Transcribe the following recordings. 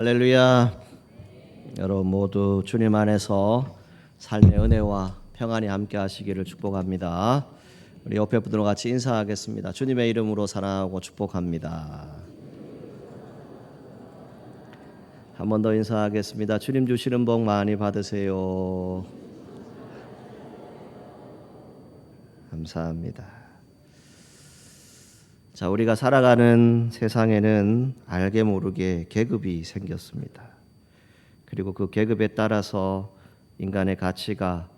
할렐루야. 여러분 모두 주님 안에서 삶의 은혜와 평안이 함께 하시기를 축복합니다. 우리 옆에 분들과 같이 인사하겠습니다. 주님의 이름으로 사랑하고 축복합니다. 한 번 더 인사하겠습니다. 주님 주시는 복 많이 받으세요. 감사합니다. 자, 우리가 살아가는 세상에는 알게 모르게 계급이 생겼습니다. 그리고 그 계급에 따라서 인간의 가치가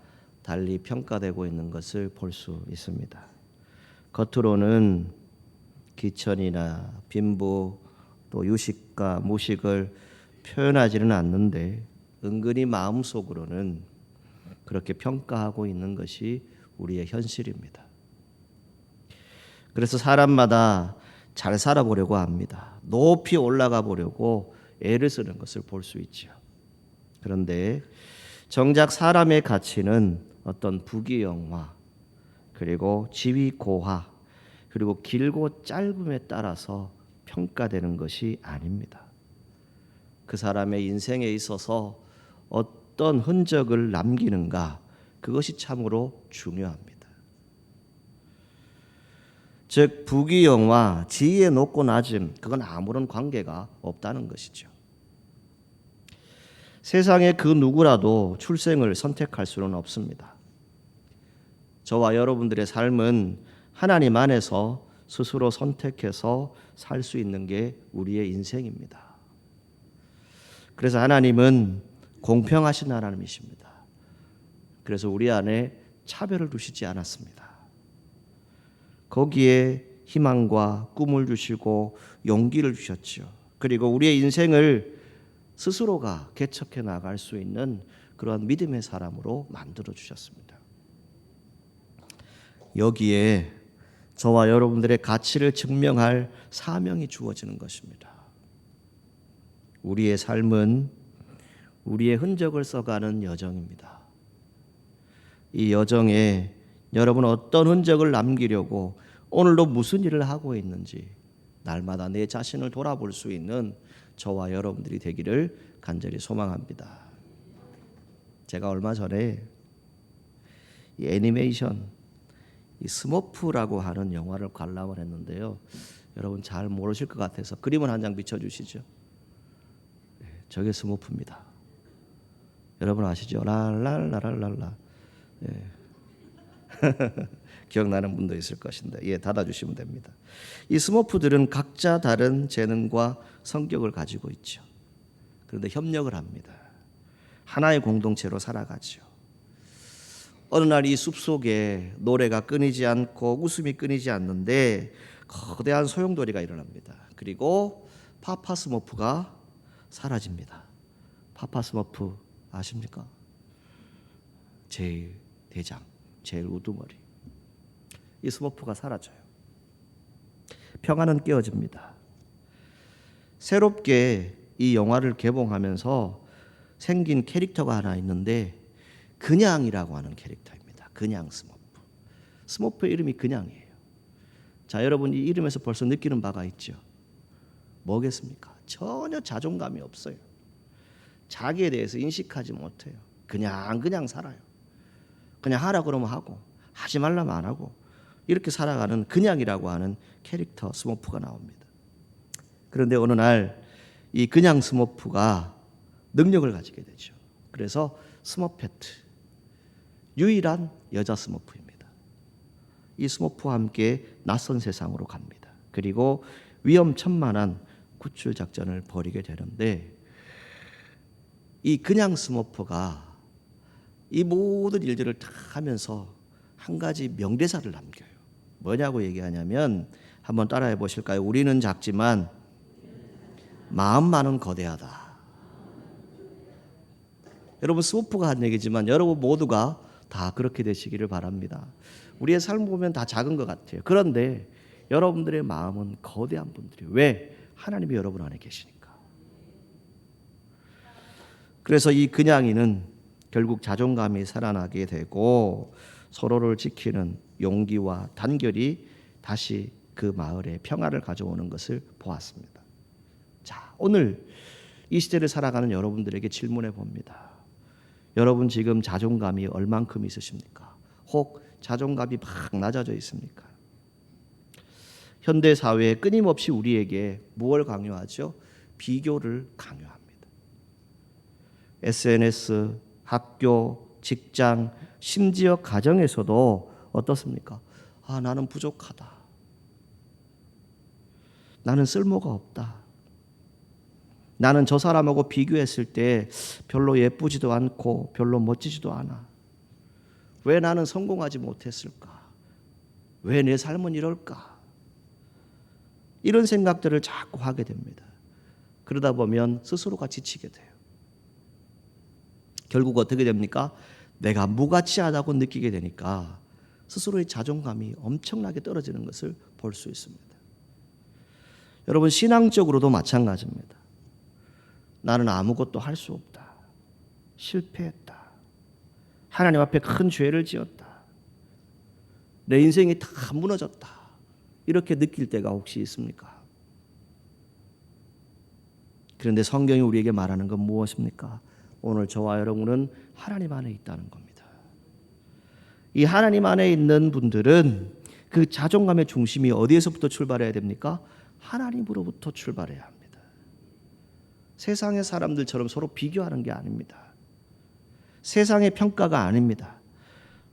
달리 평가되고 있는 것을 볼 수 있습니다. 겉으로는 기천이나 빈부 또 유식과 무식을 표현하지는 않는데 은근히 마음속으로는 그렇게 평가하고 있는 것이 우리의 현실입니다. 그래서 사람마다 잘 살아보려고 합니다. 높이 올라가 보려고 애를 쓰는 것을 볼 수 있죠. 그런데 정작 사람의 가치는 어떤 부귀영화 그리고 지위 고하 그리고 길고 짧음에 따라서 평가되는 것이 아닙니다. 그 사람의 인생에 있어서 어떤 흔적을 남기는가, 그것이 참으로 중요합니다. 즉 부귀영화, 지위의 높고 낮음, 그건 아무런 관계가 없다는 것이죠. 세상에 그 누구라도 출생을 선택할 수는 없습니다. 저와 여러분들의 삶은 하나님 안에서 스스로 선택해서 살 수 있는 게 우리의 인생입니다. 그래서 하나님은 공평하신 하나님이십니다. 그래서 우리 안에 차별을 두시지 않았습니다. 거기에 희망과 꿈을 주시고 용기를 주셨죠. 그리고 우리의 인생을 스스로가 개척해 나갈 수 있는 그런 믿음의 사람으로 만들어 주셨습니다. 여기에 저와 여러분들의 가치를 증명할 사명이 주어지는 것입니다. 우리의 삶은 우리의 흔적을 써가는 여정입니다. 이 여정에 여러분 어떤 흔적을 남기려고 오늘도 무슨 일을 하고 있는지 날마다 내 자신을 돌아볼 수 있는 저와 여러분들이 되기를 간절히 소망합니다. 제가 얼마 전에 이 애니메이션 이 스머프라고 하는 영화를 관람을 했는데요. 여러분 잘 모르실 것 같아서 그림을 한 장 비춰주시죠. 저게 스머프입니다. 여러분 아시죠? 랄랄라랄랄라. 예. 기억나는 분도 있을 것인데, 예, 닫아주시면 됩니다. 이 스머프들은 각자 다른 재능과 성격을 가지고 있죠. 그런데 협력을 합니다. 하나의 공동체로 살아가죠. 어느 날 이 숲속에 노래가 끊이지 않고 웃음이 끊이지 않는데 거대한 소용돌이가 일어납니다. 그리고 파파 스머프가 사라집니다. 파파 스머프 아십니까? 제일 대장, 제일 우두머리. 이 스머프가 사라져요. 평화는 깨어집니다. 새롭게 이 영화를 개봉하면서 생긴 캐릭터가 하나 있는데 그냥이라고 하는 캐릭터입니다. 그냥 스머프. 스머프의 이름이 그냥이에요. 자, 여러분 이 이름에서 벌써 느끼는 바가 있죠. 뭐겠습니까? 전혀 자존감이 없어요. 자기에 대해서 인식하지 못해요. 그냥 살아요. 그냥 하라 그러면 하고 하지 말라면 안 하고 이렇게 살아가는 그냥이라고 하는 캐릭터 스머프가 나옵니다. 그런데 어느 날 이 그냥 스머프가 능력을 가지게 되죠. 그래서 스머페트, 유일한 여자 스머프입니다. 이 스머프와 함께 낯선 세상으로 갑니다. 그리고 위험천만한 구출 작전을 벌이게 되는데 이 그냥 스머프가 이 모든 일들을 다 하면서 한 가지 명대사를 남겨요. 뭐냐고 얘기하냐면 한번 따라해 보실까요? 우리는 작지만 마음만은 거대하다. 여러분 스머프가 한 얘기지만 여러분 모두가 다 그렇게 되시기를 바랍니다. 우리의 삶을 보면 다 작은 것 같아요. 그런데 여러분들의 마음은 거대한 분들이에요. 왜? 하나님이 여러분 안에 계시니까. 그래서 이 그냥이는 결국 자존감이 살아나게 되고 서로를 지키는 용기와 단결이 다시 그 마을에 평화를 가져오는 것을 보았습니다. 자, 오늘 이 시대를 살아가는 여러분들에게 질문해 봅니다. 여러분 지금 자존감이 얼만큼 있으십니까? 혹 자존감이 막 낮아져 있습니까? 현대 사회에 끊임없이 우리에게 무엇을 강요하죠? 비교를 강요합니다. SNS, 학교, 직장, 심지어 가정에서도 어떻습니까? 나는 부족하다. 나는 쓸모가 없다. 나는 저 사람하고 비교했을 때 별로 예쁘지도 않고 별로 멋지지도 않아. 왜 나는 성공하지 못했을까? 왜 내 삶은 이럴까? 이런 생각들을 자꾸 하게 됩니다. 그러다 보면 스스로가 지치게 돼요. 결국 어떻게 됩니까? 내가 무가치하다고 느끼게 되니까 스스로의 자존감이 엄청나게 떨어지는 것을 볼 수 있습니다. 여러분 신앙적으로도 마찬가지입니다. 나는 아무것도 할 수 없다. 실패했다. 하나님 앞에 큰 죄를 지었다. 내 인생이 다 무너졌다. 이렇게 느낄 때가 혹시 있습니까? 그런데 성경이 우리에게 말하는 건 무엇입니까? 오늘 저와 여러분은 하나님 안에 있다는 겁니다. 이 하나님 안에 있는 분들은 그 자존감의 중심이 어디에서부터 출발해야 됩니까? 하나님으로부터 출발해야 합니다. 세상의 사람들처럼 서로 비교하는 게 아닙니다. 세상의 평가가 아닙니다.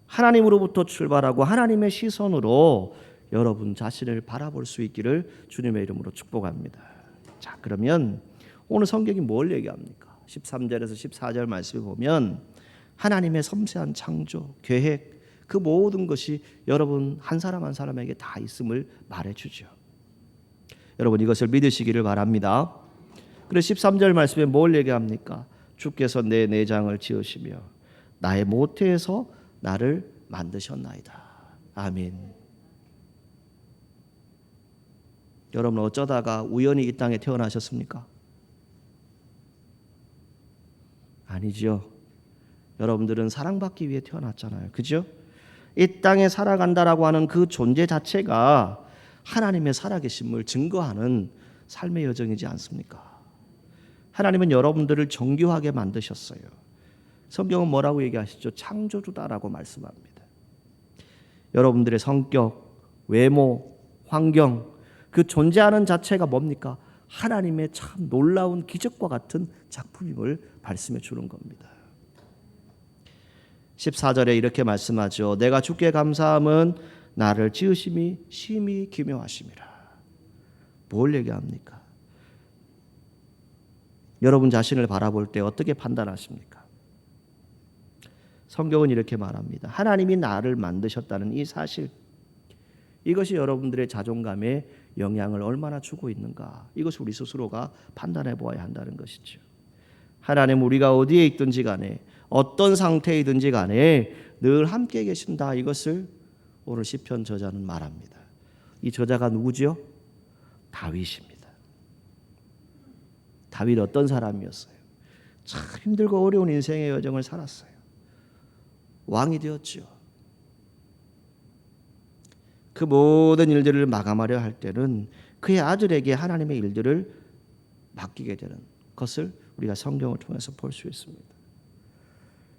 하나님으로부터 출발하고 하나님의 시선으로 여러분 자신을 바라볼 수 있기를 주님의 이름으로 축복합니다. 자, 그러면 오늘 성경이 뭘 얘기합니까? 13절에서 14절 말씀을 보면 하나님의 섬세한 창조, 계획, 그 모든 것이 여러분 한 사람 한 사람에게 다 있음을 말해주죠. 여러분 이것을 믿으시기를 바랍니다. 그래서 13절 말씀에 뭘 얘기합니까? 주께서 내 내장을 지으시며 나의 모태에서 나를 만드셨나이다. 아멘. 여러분 어쩌다가 우연히 이 땅에 태어나셨습니까? 아니죠. 여러분들은 사랑받기 위해 태어났잖아요. 그죠? 이 땅에 살아간다라고 하는 그 존재 자체가 하나님의 살아계심을 증거하는 삶의 여정이지 않습니까? 하나님은 여러분들을 정교하게 만드셨어요. 성경은 뭐라고 얘기하시죠? 창조주다라고 말씀합니다. 여러분들의 성격, 외모, 환경, 그 존재하는 자체가 뭡니까? 하나님의 참 놀라운 기적과 같은 작품임을 말씀해 주는 겁니다. 14절에 이렇게 말씀하죠. 내가 주께 감사함은 나를 지으심이 심히 기묘하심이라. 뭘 얘기합니까? 여러분 자신을 바라볼 때 어떻게 판단하십니까? 성경은 이렇게 말합니다. 하나님이 나를 만드셨다는 이 사실, 이것이 여러분들의 자존감에 영향을 얼마나 주고 있는가, 이것을 우리 스스로가 판단해 보아야 한다는 것이죠. 하나님 우리가 어디에 있든지 간에 어떤 상태이든지 간에 늘 함께 계신다, 이것을 오늘 시편 저자는 말합니다. 이 저자가 누구지요? 다윗입니다. 다윗 어떤 사람이었어요? 참 힘들고 어려운 인생의 여정을 살았어요. 왕이 되었죠. 그 모든 일들을 마감하려 할 때는 그의 아들에게 하나님의 일들을 맡기게 되는 것을 우리가 성경을 통해서 볼 수 있습니다.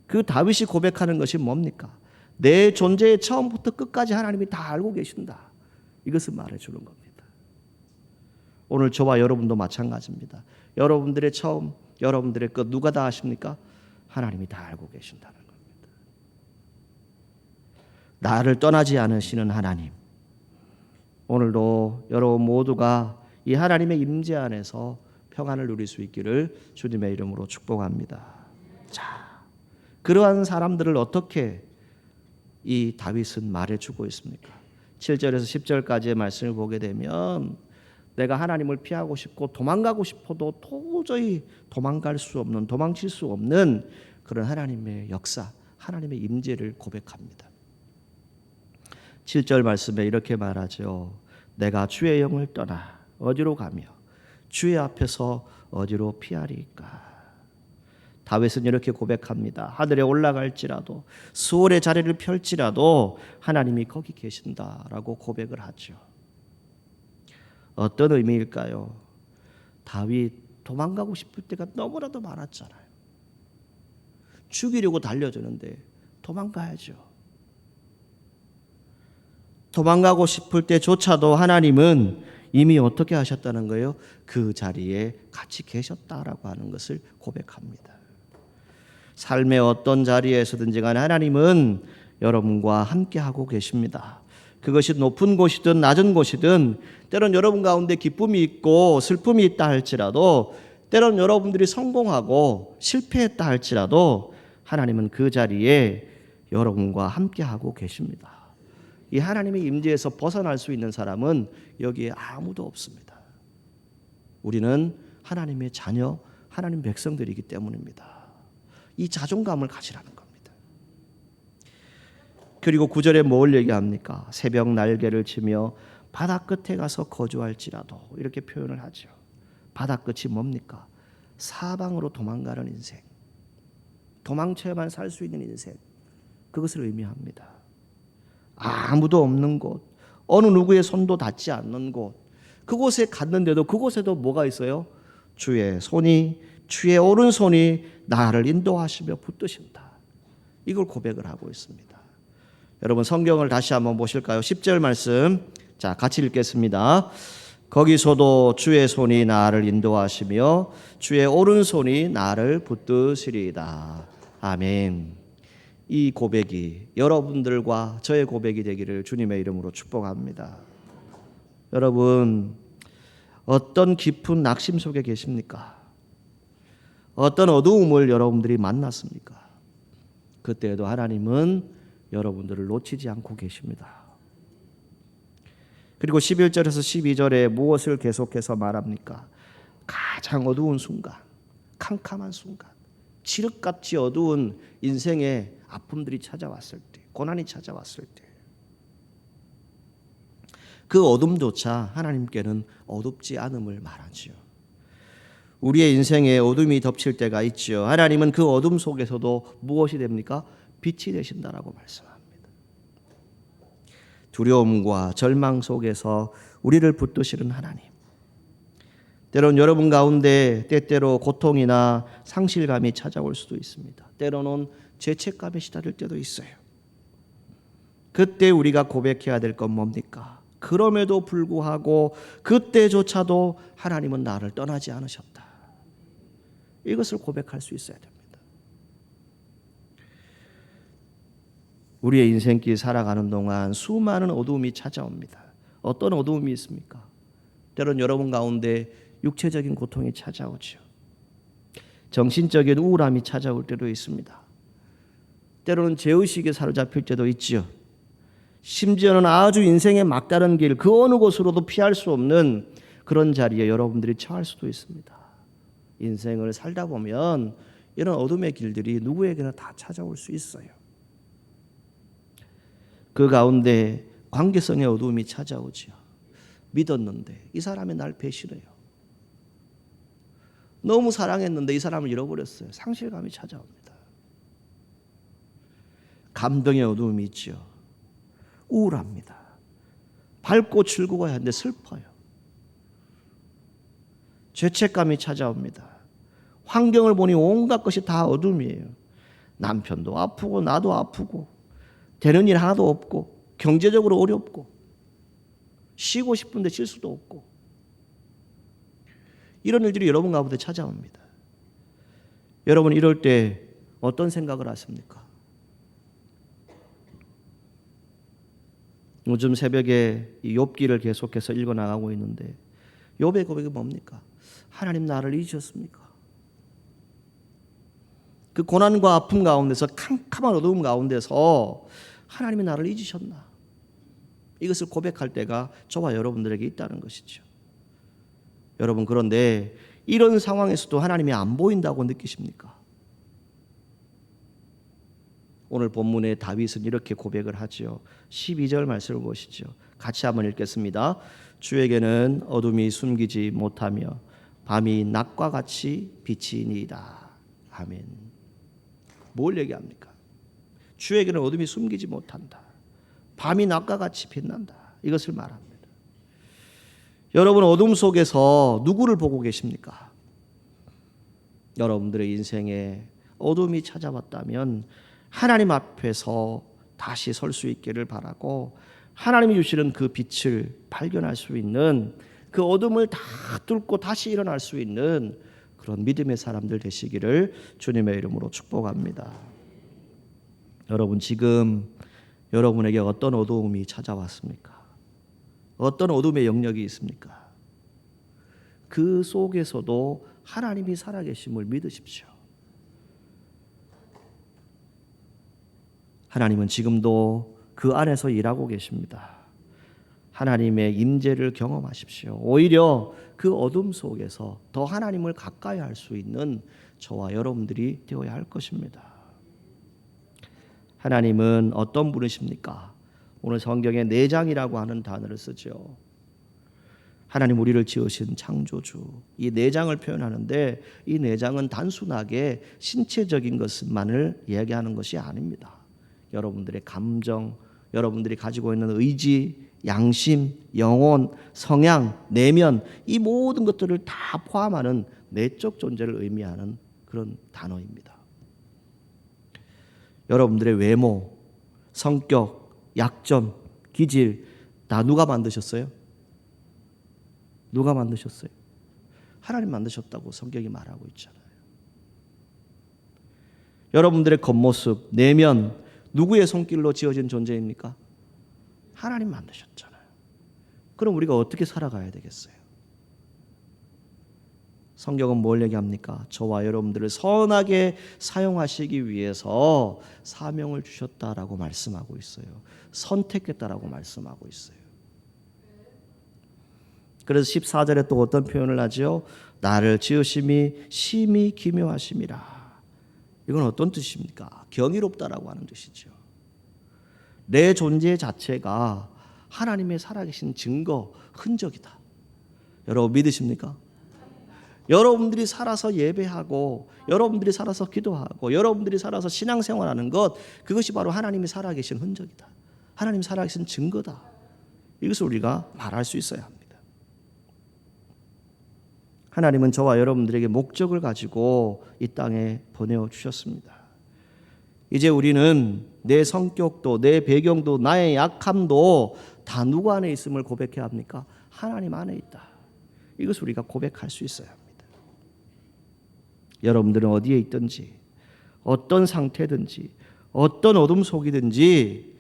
그 다윗이 고백하는 것이 뭡니까? 내 존재의 처음부터 끝까지 하나님이 다 알고 계신다. 이것을 말해주는 겁니다. 오늘 저와 여러분도 마찬가지입니다. 여러분들의 처음, 여러분들의 끝 누가 다 아십니까? 하나님이 다 알고 계신다는 겁니다. 나를 떠나지 않으시는 하나님, 오늘도 여러분 모두가 이 하나님의 임재 안에서 평안을 누릴 수 있기를 주님의 이름으로 축복합니다. 자, 그러한 사람들을 어떻게 이 다윗은 말해주고 있습니까? 7절에서 10절까지의 말씀을 보게 되면 내가 하나님을 피하고 싶고 도망가고 싶어도 도저히 도망갈 수 없는, 도망칠 수 없는 그런 하나님의 역사, 하나님의 임재를 고백합니다. 7절 말씀에 이렇게 말하죠. 내가 주의 영을 떠나 어디로 가며 주의 앞에서 어디로 피하리까? 다윗은 이렇게 고백합니다. 하늘에 올라갈지라도 수월의 자리를 펼지라도 하나님이 거기 계신다라고 고백을 하죠. 어떤 의미일까요? 다윗 도망가고 싶을 때가 너무나도 많았잖아요. 죽이려고 달려드는데 도망가야죠. 도망가고 싶을 때조차도 하나님은 이미 어떻게 하셨다는 거예요? 그 자리에 같이 계셨다라고 하는 것을 고백합니다. 삶의 어떤 자리에서든지 간에 하나님은 여러분과 함께하고 계십니다. 그것이 높은 곳이든 낮은 곳이든, 때론 여러분 가운데 기쁨이 있고 슬픔이 있다 할지라도, 때론 여러분들이 성공하고 실패했다 할지라도 하나님은 그 자리에 여러분과 함께하고 계십니다. 이 하나님의 임재에서 벗어날 수 있는 사람은 여기에 아무도 없습니다. 우리는 하나님의 자녀, 하나님 백성들이기 때문입니다. 이 자존감을 가지라는 겁니다. 그리고 9절에 뭘 얘기합니까? 새벽 날개를 치며 바다 끝에 가서 거주할지라도, 이렇게 표현을 하죠. 바다 끝이 뭡니까? 사방으로 도망가는 인생, 도망쳐야만 살 수 있는 인생, 그것을 의미합니다. 아무도 없는 곳, 어느 누구의 손도 닿지 않는 곳, 그곳에 갔는데도 그곳에도 뭐가 있어요? 주의 손이, 주의 오른손이 나를 인도하시며 붙드신다. 이걸 고백을 하고 있습니다. 여러분 성경을 다시 한번 보실까요? 10절 말씀, 자 같이 읽겠습니다. 거기서도 주의 손이 나를 인도하시며 주의 오른손이 나를 붙드시리이다. 아멘. 이 고백이 여러분들과 저의 고백이 되기를 주님의 이름으로 축복합니다. 여러분, 어떤 깊은 낙심 속에 계십니까? 어떤 어두움을 여러분들이 만났습니까? 그때에도 하나님은 여러분들을 놓치지 않고 계십니다. 그리고 11절에서 12절에 무엇을 계속해서 말합니까? 가장 어두운 순간, 캄캄한 순간, 칠흑같이 어두운 인생의 아픔들이 찾아왔을 때, 고난이 찾아왔을 때, 그 어둠조차 하나님께는 어둡지 않음을 말하지요. 우리의 인생에 어둠이 덮칠 때가 있지요. 하나님은 그 어둠 속에서도 무엇이 됩니까? 빛이 되신다라고 말씀합니다. 두려움과 절망 속에서 우리를 붙드시는 하나님. 때론 여러분 가운데 때때로 고통이나 상실감이 찾아올 수도 있습니다. 때로는 죄책감에 시달릴 때도 있어요. 그때 우리가 고백해야 될 건 뭡니까? 그럼에도 불구하고 그때조차도 하나님은 나를 떠나지 않으셨다. 이것을 고백할 수 있어야 됩니다. 우리의 인생길 살아가는 동안 수많은 어두움이 찾아옵니다. 어떤 어두움이 있습니까? 때론 여러분 가운데 육체적인 고통이 찾아오죠. 정신적인 우울함이 찾아올 때도 있습니다. 때로는 죄의식에 사로잡힐 때도 있지요. 심지어는 아주 인생의 막다른 길, 그 어느 곳으로도 피할 수 없는 그런 자리에 여러분들이 처할 수도 있습니다. 인생을 살다 보면 이런 어둠의 길들이 누구에게나 다 찾아올 수 있어요. 그 가운데 관계성의 어두움이 찾아오지요. 믿었는데 이 사람이 날 배신해요. 너무 사랑했는데 이 사람을 잃어버렸어요. 상실감이 찾아옵니다. 감동의 어두움이 있죠. 우울합니다. 밝고 즐거워야 하는데 슬퍼요. 죄책감이 찾아옵니다. 환경을 보니 온갖 것이 다 어둠이에요. 남편도 아프고 나도 아프고 되는 일 하나도 없고 경제적으로 어렵고 쉬고 싶은데 쉴 수도 없고 이런 일들이 여러분 가운데 찾아옵니다. 여러분 이럴 때 어떤 생각을 하십니까? 요즘 새벽에 이 욥기를 계속해서 읽어나가고 있는데 욥의 고백이 뭡니까? 하나님 나를 잊으셨습니까? 그 고난과 아픔 가운데서 캄캄한 어두움 가운데서 하나님이 나를 잊으셨나? 이것을 고백할 때가 저와 여러분들에게 있다는 것이죠. 여러분 그런데 이런 상황에서도 하나님이 안 보인다고 느끼십니까? 오늘 본문의 다윗은 이렇게 고백을 하죠. 12절 말씀을 보시죠. 같이 한번 읽겠습니다. 주에게는 어둠이 숨기지 못하며 밤이 낮과 같이 비치니이다. 아멘. 뭘 얘기합니까? 주에게는 어둠이 숨기지 못한다. 밤이 낮과 같이 빛난다. 이것을 말합니다. 여러분 어둠 속에서 누구를 보고 계십니까? 여러분들의 인생에 어둠이 찾아왔다면 하나님 앞에서 다시 설 수 있기를 바라고, 하나님이 주시는 그 빛을 발견할 수 있는, 그 어둠을 다 뚫고 다시 일어날 수 있는 그런 믿음의 사람들 되시기를 주님의 이름으로 축복합니다. 여러분, 지금 여러분에게 어떤 어두움이 찾아왔습니까? 어떤 어둠의 영역이 있습니까? 그 속에서도 하나님이 살아계심을 믿으십시오. 하나님은 지금도 그 안에서 일하고 계십니다. 하나님의 임재를 경험하십시오. 오히려 그 어둠 속에서 더 하나님을 가까이 할 수 있는 저와 여러분들이 되어야 할 것입니다. 하나님은 어떤 분이십니까? 오늘 성경에 내장이라고 하는 단어를 쓰죠. 하나님 우리를 지으신 창조주, 이 내장을 표현하는데, 이 내장은 단순하게 신체적인 것만을 이야기하는 것이 아닙니다. 여러분들의 감정, 여러분들이 가지고 있는 의지, 양심, 영혼, 성향, 내면, 이 모든 것들을 다 포함하는 내적 존재를 의미하는 그런 단어입니다. 여러분들의 외모, 성격, 약점, 기질 다 누가 만드셨어요? 누가 만드셨어요? 하나님 만드셨다고 성경이 말하고 있잖아요. 여러분들의 겉모습, 내면 누구의 손길로 지어진 존재입니까? 하나님 만드셨잖아요. 그럼 우리가 어떻게 살아가야 되겠어요? 성경은 뭘 얘기합니까? 저와 여러분들을 선하게 사용하시기 위해서 사명을 주셨다라고 말씀하고 있어요. 선택했다라고 말씀하고 있어요. 그래서 14절에 또 어떤 표현을 하죠? 나를 지으심이 심히 기묘하심이라. 이건 어떤 뜻입니까? 경이롭다라고 하는 뜻이죠. 내 존재 자체가 하나님의 살아계신 증거, 흔적이다. 여러분 믿으십니까? 여러분들이 살아서 예배하고, 여러분들이 살아서 기도하고, 여러분들이 살아서 신앙생활하는 것, 그것이 바로 하나님이 살아계신 흔적이다. 하나님 살아계신 증거다. 이것을 우리가 말할 수 있어야 합니다. 하나님은 저와 여러분들에게 목적을 가지고 이 땅에 보내주셨습니다. 이제 우리는 내 성격도, 내 배경도, 나의 약함도 다 누구 안에 있음을 고백해야 합니까? 하나님 안에 있다. 이것을 우리가 고백할 수 있어야 합니다. 여러분들은 어디에 있든지, 어떤 상태든지, 어떤 어둠 속이든지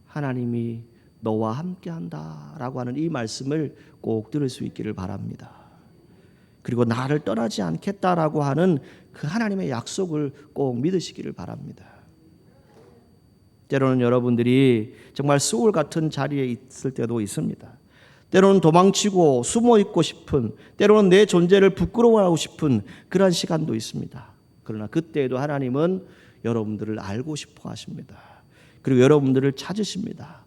하나님이 너와 함께한다라고 하는 이 말씀을 꼭 들을 수 있기를 바랍니다. 그리고 나를 떠나지 않겠다라고 하는 그 하나님의 약속을 꼭 믿으시기를 바랍니다. 때로는 여러분들이 정말 수울 같은 자리에 있을 때도 있습니다. 때로는 도망치고 숨어 있고 싶은, 때로는 내 존재를 부끄러워하고 싶은 그러한 시간도 있습니다. 그러나 그때에도 하나님은 여러분들을 알고 싶어 하십니다. 그리고 여러분들을 찾으십니다.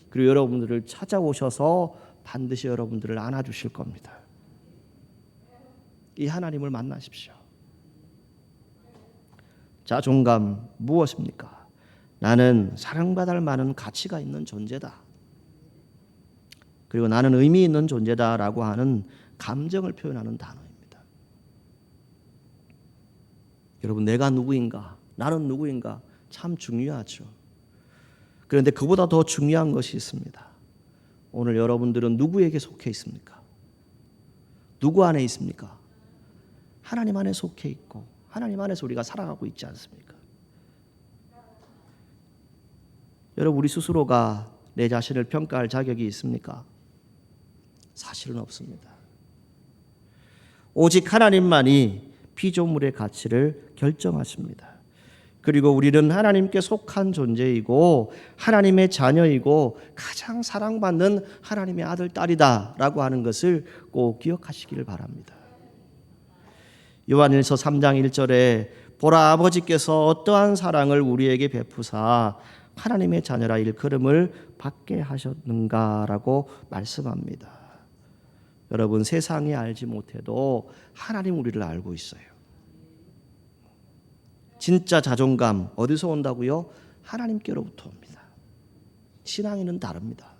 그리고 여러분들을 찾아오셔서 반드시 여러분들을 안아주실 겁니다. 이 하나님을 만나십시오. 자존감 무엇입니까? 나는 사랑받을 만한 가치가 있는 존재다. 그리고 나는 의미 있는 존재다라고 하는 감정을 표현하는 단어입니다. 여러분, 내가 누구인가? 나는 누구인가? 참 중요하죠. 그런데 그보다 더 중요한 것이 있습니다. 오늘 여러분들은 누구에게 속해 있습니까? 누구 안에 있습니까? 하나님 안에 속해 있고, 하나님 안에서 우리가 살아가고 있지 않습니까? 여러분, 우리 스스로가 내 자신을 평가할 자격이 있습니까? 사실은 없습니다. 오직 하나님만이 피조물의 가치를 결정하십니다. 그리고 우리는 하나님께 속한 존재이고 하나님의 자녀이고 가장 사랑받는 하나님의 아들, 딸이다라고 하는 것을 꼭 기억하시기를 바랍니다. 요한일서 3장 1절에 보라, 아버지께서 어떠한 사랑을 우리에게 베푸사 하나님의 자녀라 일컬음을 받게 하셨는가라고 말씀합니다. 여러분, 세상이 알지 못해도 하나님 우리를 알고 있어요. 진짜 자존감 어디서 온다고요? 하나님께로부터 옵니다. 신앙인은 다릅니다.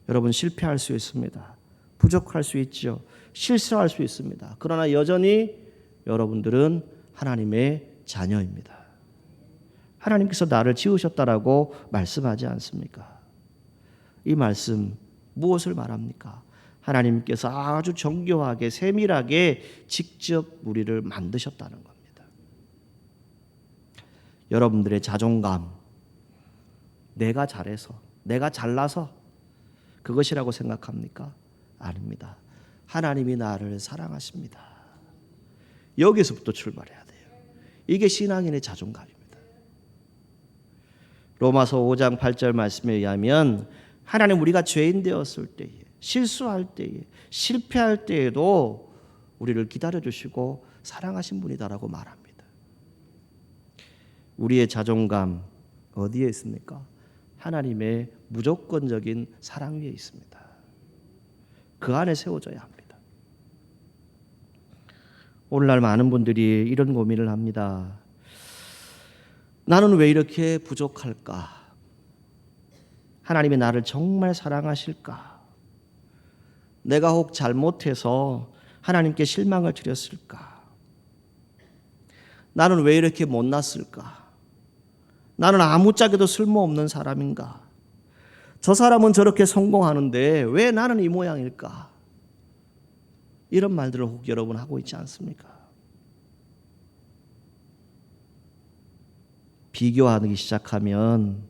여러분, 실패할 수 있습니다. 부족할 수 있죠. 실수할 수 있습니다. 그러나 여전히 여러분들은 하나님의 자녀입니다. 하나님께서 나를 지으셨다라고 말씀하지 않습니까? 이 말씀 무엇을 말합니까? 하나님께서 아주 정교하게 세밀하게 직접 우리를 만드셨다는 겁니다. 여러분들의 자존감, 내가 잘해서, 내가 잘나서 그것이라고 생각합니까? 아닙니다. 하나님이 나를 사랑하십니다. 여기서부터 출발해야 돼요. 이게 신앙인의 자존감입니다. 로마서 5장 8절 말씀에 의하면 하나님 우리가 죄인 되었을 때에, 실수할 때에, 실패할 때에도 우리를 기다려주시고 사랑하신 분이다라고 말합니다. 우리의 자존감 어디에 있습니까? 하나님의 무조건적인 사랑 위에 있습니다. 그 안에 세워져야 합니다. 오늘날 많은 분들이 이런 고민을 합니다. 나는 왜 이렇게 부족할까? 하나님이 나를 정말 사랑하실까? 내가 혹 잘못해서 하나님께 실망을 드렸을까? 나는 왜 이렇게 못났을까? 나는 아무짝에도 쓸모없는 사람인가? 저 사람은 저렇게 성공하는데 왜 나는 이 모양일까? 이런 말들을 혹 여러분 하고 있지 않습니까? 비교하기 시작하면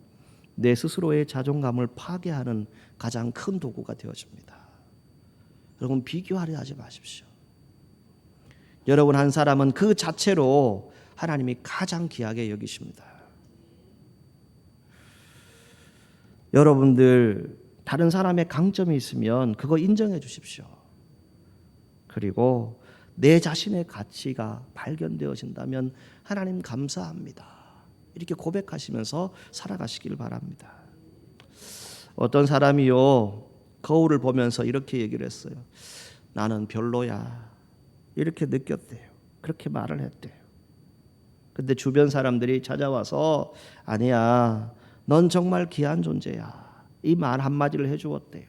내 스스로의 자존감을 파괴하는 가장 큰 도구가 되어집니다. 여러분 비교하려 하지 마십시오. 여러분 한 사람은 그 자체로 하나님이 가장 귀하게 여기십니다. 여러분들 다른 사람의 강점이 있으면 그거 인정해 주십시오. 그리고 내 자신의 가치가 발견되어진다면 하나님 감사합니다. 이렇게 고백하시면서 살아가시길 바랍니다. 어떤 사람이요 거울을 보면서 이렇게 얘기를 했어요. 나는 별로야. 이렇게 느꼈대요. 그렇게 말을 했대요. 근데 주변 사람들이 찾아와서 아니야. 넌 정말 귀한 존재야. 이 말 한마디를 해주었대요.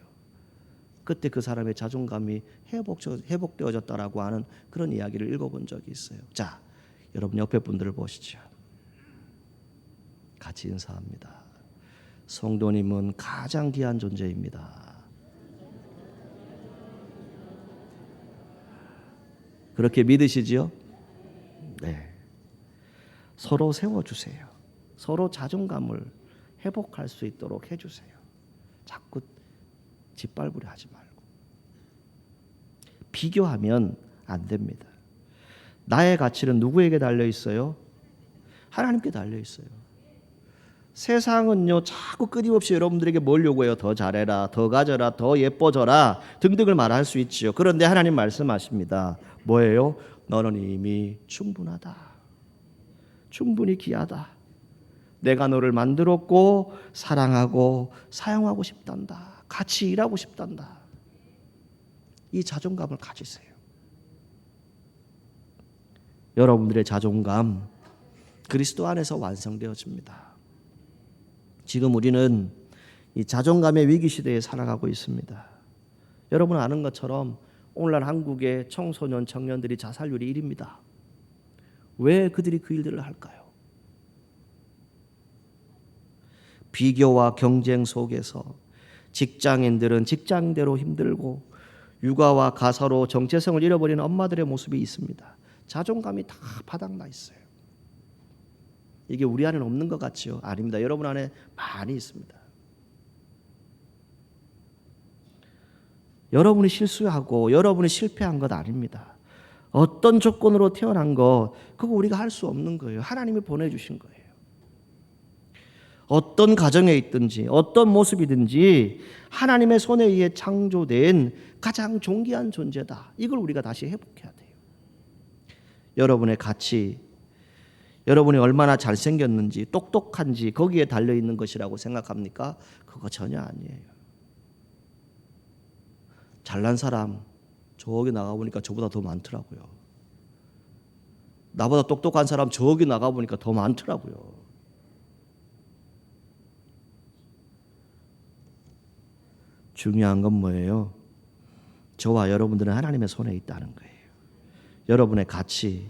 그때 그 사람의 자존감이 회복되어졌다라고 하는 그런 이야기를 읽어본 적이 있어요. 자, 여러분 옆에 분들을 보시죠. 같이 인사합니다. 성도님은 가장 귀한 존재입니다. 그렇게 믿으시지요? 네. 서로 세워주세요. 서로 자존감을 회복할 수 있도록 해주세요. 자꾸 짓밟으려 하지 말고. 비교하면 안 됩니다. 나의 가치는 누구에게 달려 있어요? 하나님께 달려 있어요. 세상은요 자꾸 끊임없이 여러분들에게 뭘 요구해요? 더 잘해라, 더 가져라, 더 예뻐져라 등등을 말할 수 있지요. 그런데 하나님 말씀하십니다. 뭐예요? 너는 이미 충분하다. 충분히 귀하다. 내가 너를 만들었고 사랑하고 사용하고 싶단다. 같이 일하고 싶단다. 이 자존감을 가지세요. 여러분들의 자존감 그리스도 안에서 완성되어집니다. 지금 우리는 이 자존감의 위기 시대에 살아가고 있습니다. 여러분 아는 것처럼 오늘날 한국의 청소년 청년들이 자살률이 1위입니다. 왜 그들이 그 일들을 할까요? 비교와 경쟁 속에서 직장인들은 직장대로 힘들고 육아와 가사로 정체성을 잃어버리는 엄마들의 모습이 있습니다. 자존감이 다 바닥나 있어요. 이게 우리 안에는 없는 것 같지요? 아닙니다. 여러분 안에 많이 있습니다. 여러분이 실수하고 여러분이 실패한 것 아닙니다. 어떤 조건으로 태어난 거 그거 우리가 할 수 없는 거예요. 하나님이 보내주신 거예요. 어떤 가정에 있든지 어떤 모습이든지 하나님의 손에 의해 창조된 가장 존귀한 존재다. 이걸 우리가 다시 회복해야 돼요. 여러분의 가치, 여러분이 얼마나 잘생겼는지 똑똑한지 거기에 달려있는 것이라고 생각합니까? 그거 전혀 아니에요. 잘난 사람 저기 나가보니까 저보다 더 많더라고요. 나보다 똑똑한 사람 저기 나가보니까 더 많더라고요. 중요한 건 뭐예요? 저와 여러분들은 하나님의 손에 있다는 거예요. 여러분의 가치,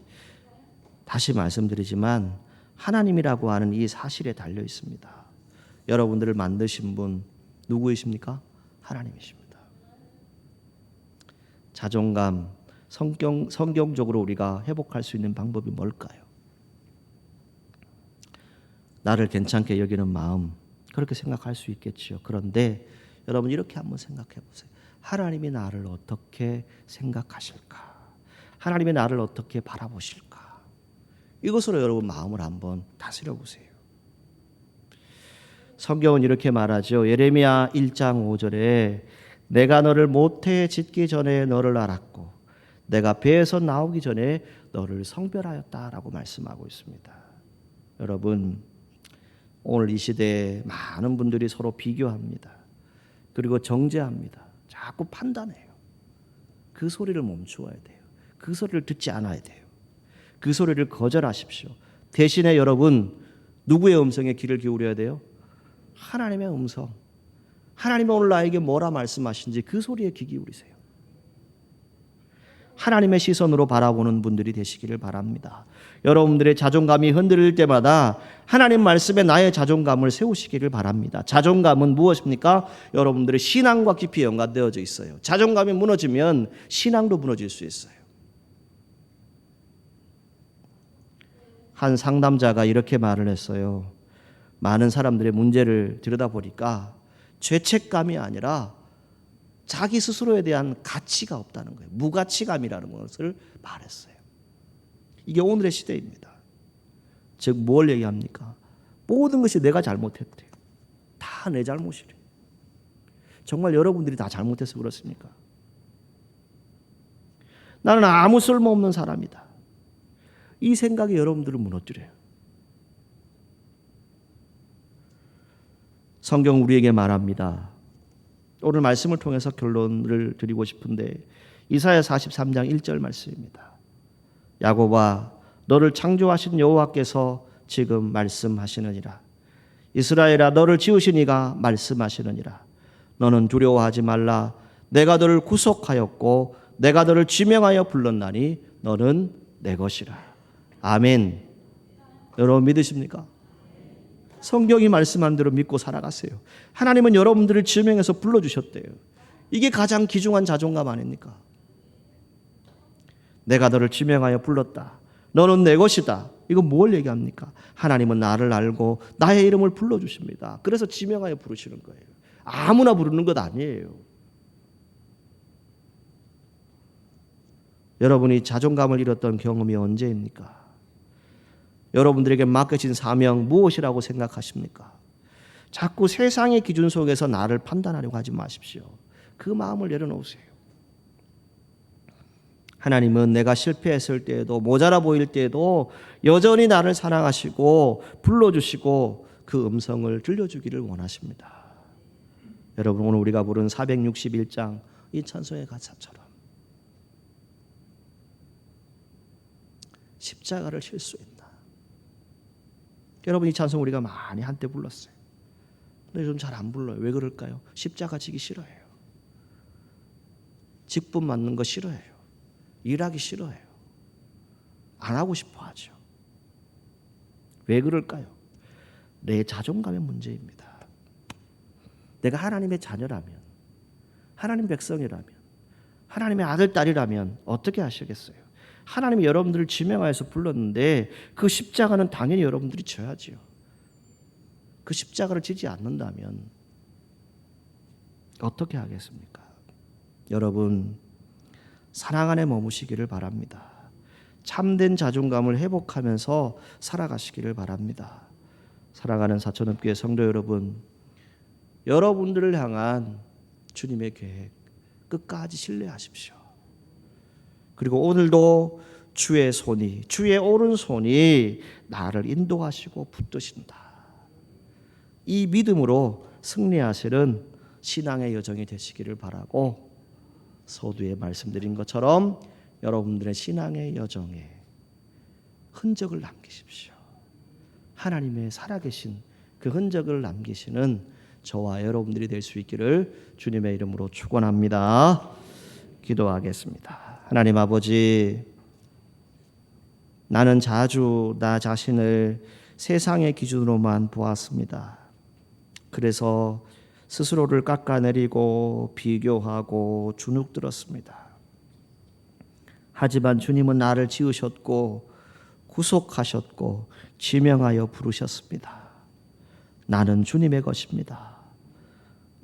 다시 말씀드리지만 하나님이라고 하는 이 사실에 달려 있습니다. 여러분들을 만드신 분 누구이십니까? 하나님이십니다. 자존감, 성경적으로 우리가 회복할 수 있는 방법이 뭘까요? 나를 괜찮게 여기는 마음, 그렇게 생각할 수 있겠지요. 그런데 여러분 이렇게 한번 생각해 보세요. 하나님이 나를 어떻게 생각하실까? 하나님이 나를 어떻게 바라보실까? 이것으로 여러분 마음을 한번 다스려 보세요. 성경은 이렇게 말하죠. 예레미야 1장 5절에 내가 너를 모태에 짓기 전에 너를 알았고 내가 배에서 나오기 전에 너를 성별하였다라고 말씀하고 있습니다. 여러분 오늘 이 시대에 많은 분들이 서로 비교합니다. 그리고 정죄합니다. 자꾸 판단해요. 그 소리를 멈추어야 돼요. 그 소리를 듣지 않아야 돼요. 그 소리를 거절하십시오. 대신에 여러분 누구의 음성에 귀를 기울여야 돼요? 하나님의 음성. 하나님이 오늘 나에게 뭐라 말씀하신지 그 소리에 귀 기울이세요. 하나님의 시선으로 바라보는 분들이 되시기를 바랍니다. 여러분들의 자존감이 흔들릴 때마다 하나님 말씀에 나의 자존감을 세우시기를 바랍니다. 자존감은 무엇입니까? 여러분들의 신앙과 깊이 연관되어져 있어요. 자존감이 무너지면 신앙도 무너질 수 있어요. 한 상담자가 이렇게 말을 했어요. 많은 사람들의 문제를 들여다보니까 죄책감이 아니라 자기 스스로에 대한 가치가 없다는 거예요. 무가치감이라는 것을 말했어요. 이게 오늘의 시대입니다. 즉 뭘 얘기합니까? 모든 것이 내가 잘못했대요. 다 내 잘못이래요. 정말 여러분들이 다 잘못해서 그렇습니까? 나는 아무 쓸모없는 사람이다. 이 생각이 여러분들을 무너뜨려요. 성경 우리에게 말합니다. 오늘 말씀을 통해서 결론을 드리고 싶은데 이사야 43장 1절 말씀입니다. 야곱아 너를 창조하신 여호와께서 지금 말씀하시느니라. 이스라엘아 너를 지으신 이가 말씀하시느니라. 너는 두려워하지 말라. 내가 너를 구속하였고 내가 너를 지명하여 불렀나니 너는 내 것이라. 아멘. 여러분 믿으십니까? 성경이 말씀한 대로 믿고 살아가세요. 하나님은 여러분들을 지명해서 불러주셨대요. 이게 가장 귀중한 자존감 아닙니까? 내가 너를 지명하여 불렀다. 너는 내 것이다. 이거 뭘 얘기합니까? 하나님은 나를 알고 나의 이름을 불러주십니다. 그래서 지명하여 부르시는 거예요. 아무나 부르는 것 아니에요. 여러분이 자존감을 잃었던 경험이 언제입니까? 여러분들에게 맡겨진 사명 무엇이라고 생각하십니까? 자꾸 세상의 기준 속에서 나를 판단하려고 하지 마십시오. 그 마음을 내려놓으세요. 하나님은 내가 실패했을 때에도 모자라 보일 때에도 여전히 나를 사랑하시고 불러주시고 그 음성을 들려주기를 원하십니다. 여러분 오늘 우리가 부른 461장 이 찬송의 가사처럼 십자가를 칠 수 있나? 여러분 이 찬송 우리가 많이 한때 불렀어요. 근데 요즘 잘 안 불러요. 왜 그럴까요? 십자가 지기 싫어해요. 직분 맞는 거 싫어해요. 일하기 싫어해요. 안 하고 싶어 하죠. 왜 그럴까요? 내 자존감의 문제입니다. 내가 하나님의 자녀라면, 하나님 백성이라면, 하나님의 아들, 딸이라면 어떻게 하시겠어요? 하나님이 여러분들을 지명하여서 불렀는데 그 십자가는 당연히 여러분들이 져야지요. 그 십자가를 지지 않는다면 어떻게 하겠습니까? 여러분 사랑 안에 머무시기를 바랍니다. 참된 자존감을 회복하면서 살아가시기를 바랍니다. 사랑하는 사천읍교회 성도 여러분, 여러분들을 향한 주님의 계획 끝까지 신뢰하십시오. 그리고 오늘도 주의 손이, 주의 오른손이 나를 인도하시고 붙드신다. 이 믿음으로 승리하시는 신앙의 여정이 되시기를 바라고 서두에 말씀드린 것처럼 여러분들의 신앙의 여정에 흔적을 남기십시오. 하나님의 살아계신 그 흔적을 남기시는 저와 여러분들이 될 수 있기를 주님의 이름으로 축원합니다. 기도하겠습니다. 하나님 아버지, 나는 자주 나 자신을 세상의 기준으로만 보았습니다. 그래서 스스로를 깎아내리고 비교하고 주눅들었습니다. 하지만 주님은 나를 지으셨고 구속하셨고 지명하여 부르셨습니다. 나는 주님의 것입니다.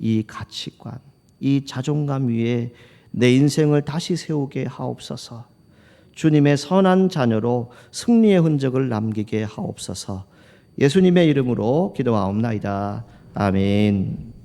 이 가치관, 이 자존감 위에 내 인생을 다시 세우게 하옵소서. 주님의 선한 자녀로 승리의 흔적을 남기게 하옵소서. 예수님의 이름으로 기도하옵나이다. 아멘.